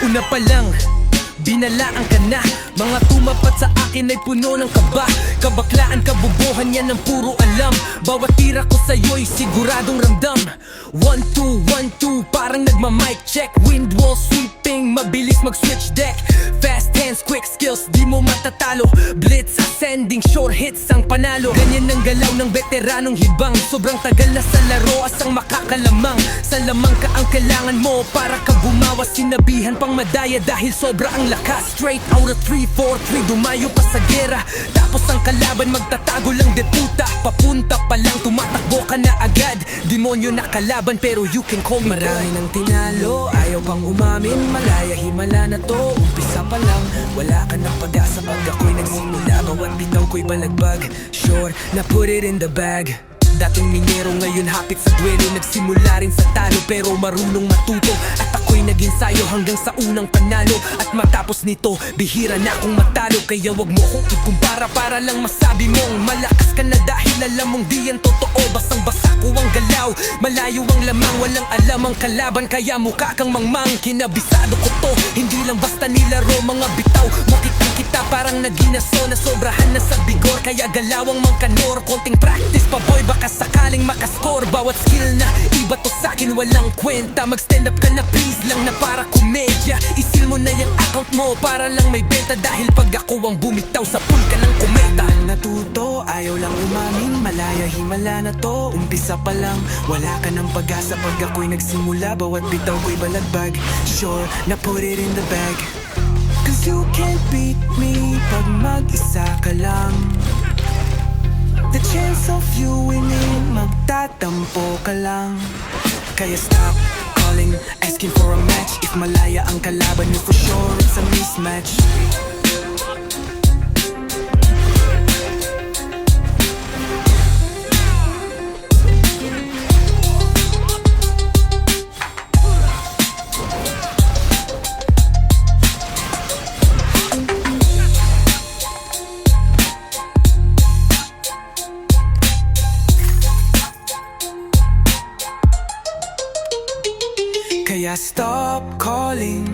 Una pa lang, binalaan ka na. Mga tumapat sa akin ay puno ng kaba. Kabaklaan, kabubuhan yan ng puro alam. Bawat tira ko sa'yo'y siguradong ramdam. 1, 2, 1, 2, parang nagma-mic check. Wind wall sweeping, mabilis mag-switch deck. Fast hands, quick skills, di mo matatalo. Blitz ascending, sure hits ang panalo. Ganyan ang galaw ng veteranong hibang. Sobrang tagal na sa laro, asang makakalamang. Sa lamang ka ang kailangan mo para ka bumawas. Sinabihan pang madaya dahil sobra ang lakas. Straight out of 3, 4, 3, dumayo pa sa gera. Tapos ang kalaban magtatago lang detuta. Papunta pa lang, tumatakbo ka na agad. Demonyo na kalaban pero you can call me God. Marami nang tinalo, ayaw pang umamin. Malaya himala na to, umpisa pa lang. Wala ka ng pag-asa pag ako'y nagsimula. Bawat bitaw ko'y balagbag, sure na put it in the bag. Dating minero, ngayon hapit sa duelo. Nagsimula rin sa talo pero marunong matuto. At ako'y naging sayo hanggang sa unang panalo. At matapos nito, bihira na akong matalo. Kaya wag mo akong ikumpara para lang masabi mong malakas ka na dahil alam mong di yan totoo. Basang-basa ko ang galaw, malayo ang lamang. Walang alam ang kalaban kaya mukha kang mangmang. Kinabisado ko to, hindi lang basta nilaro. Mga bitaw, makitang kita parang naginaso. Na sobrahan na sa bigor kaya galawang mangkanor. Konting practice pa boy, baka sakaling makascore. Bawat skill na iba to sa'kin walang kwenta. Mag-stand up ka na please lang na para komedya. Isil mo na yung account mo para lang may benta. Dahil pag ako ang bumitaw sa pool ka ng kometa. Natuto, ayaw lang umamin. Malaya himala na to, umpisa pa lang. Wala ka ng pag-asa pag ako'y nagsimula. Bawat bitaw ko'y balagbag, sure na put it in the bag. Cause you can't beat me pag mag-isa ka lang. The chance of you winning, magtatampo ka lang. Kaya stop calling, asking for a match. If malaya ang kalaban niyo, for sure it's a mismatch. Kaya stop calling,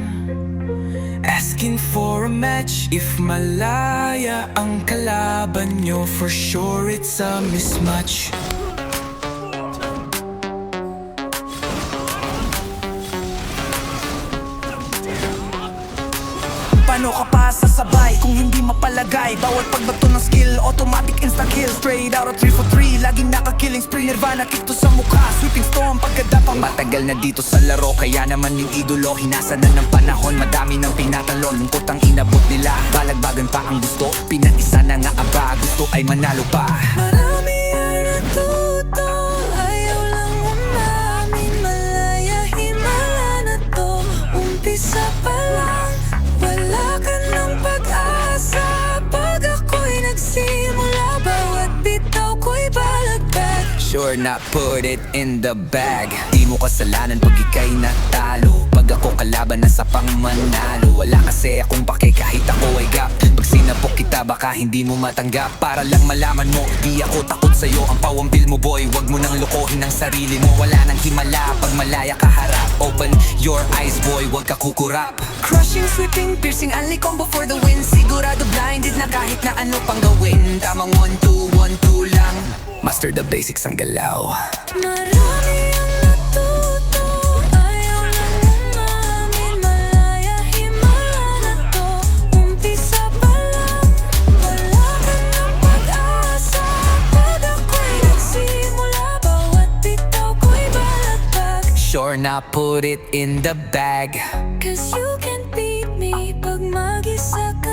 asking for a match. If malaya ang kalaban nyo, for sure it's a mismatch. Paano ka pa sasabay kung hindi mapalagay? Bawat pagbato ng skill, automatic insta-kill. Straight out of 3 for 3, laging naka-killing spree. Nirvana, kick to sa mukha, sweeping storm pagkadapang. Matagal na dito sa laro, kaya naman yung idolo. Hinasa na ng panahon, madami ng tinatalon. Lungkot ang inabot nila, balagbagan pa ang gusto. Pinag-isa na nga aba, gusto ay manalo pa. Marami ang natuto, ayaw lang umamin. Malaya himala na to, umpisa pa lang. Wala ka ng pag-asa pag ako'y nagsimula. Bawat bitaw ko'y balagbag, sure na put it in the bag. Di mo kasalanan pag ika'y natalo. Pag ako kalaban nasa pang manalo. Wala kasi akong pake kahit ako ay gap. Pag sinapok kita baka hindi mo matanggap. Para lang malaman mo, di ako takot sa'yo. Ang pawambil mo boy, wag mo nang lokohin ang sarili mo. Wala nang himala pag malaya ka harap. Open your eyes boy, wag ka kukurap. Crushing, sweeping, piercing, only combo for the win. Sigurado blinded na kahit na ano pang gawin. Tamang 1, 2, 1, 2 lang. Master the basics ang galaw. Marami ang natuto, ayaw lang umamin. Malaya himala na to, umpisa pa lang. Wala ka ng pag-asa pag ako'y nagsimula. Bawat bitaw ko'y balagbag, sure na put it in the bag. Cause you can't beat me pag mag-isa ka